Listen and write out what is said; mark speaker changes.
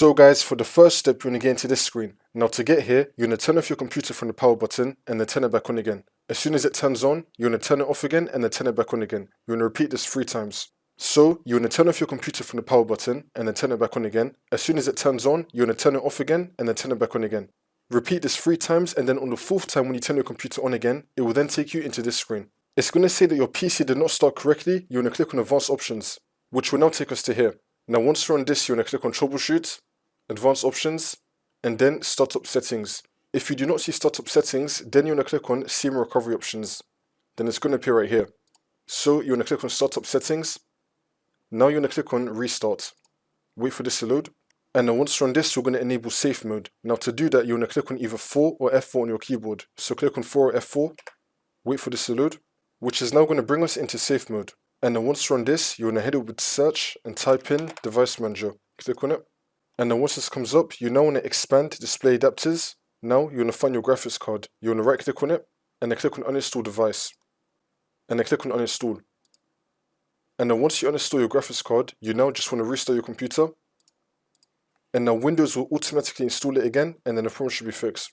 Speaker 1: So guys, for the first step, you want to get into this screen. Now to get here, you want to turn off your computer from the power button and then turn it back on again. As soon as it turns on, you want to turn it off again and then turn it back on again. You want to repeat this 3 times. So you want to turn off your computer from the power button and then turn it back on again. As soon as it turns on, you want to turn it off again and then turn it back on again. Repeat this 3 times, and then on the 4th time when you turn your computer on again, it will then take you into this screen. It's going to say that your PC did not start correctly. You want to click on Advanced Options, which will now take us to here. Now once you're on this, you want to click on Troubleshoot, Advanced Options, and then Startup Settings. If you do not see Startup Settings, then you want to click on SEMA Recovery Options. Then it's going to appear right here. So you want to click on Startup Settings. Now you want to click on Restart. Wait for this to load. And then once you're on this, you're going to enable Safe Mode. Now to do that, you want to click on either 4 or F4 on your keyboard. So click on 4 or F4. Wait for this to load, which is now going to bring us into Safe Mode. And then once you're on this, you want to head over to Search and type in Device Manager. Click on it. And then once this comes up, you now want to expand Display Adapters. Now you want to find your graphics card. You want to right click on it and then click on Uninstall Device. And then click on Uninstall. And then once you uninstall your graphics card, you now just want to restart your computer. And now Windows will automatically install it again, and then the problem should be fixed.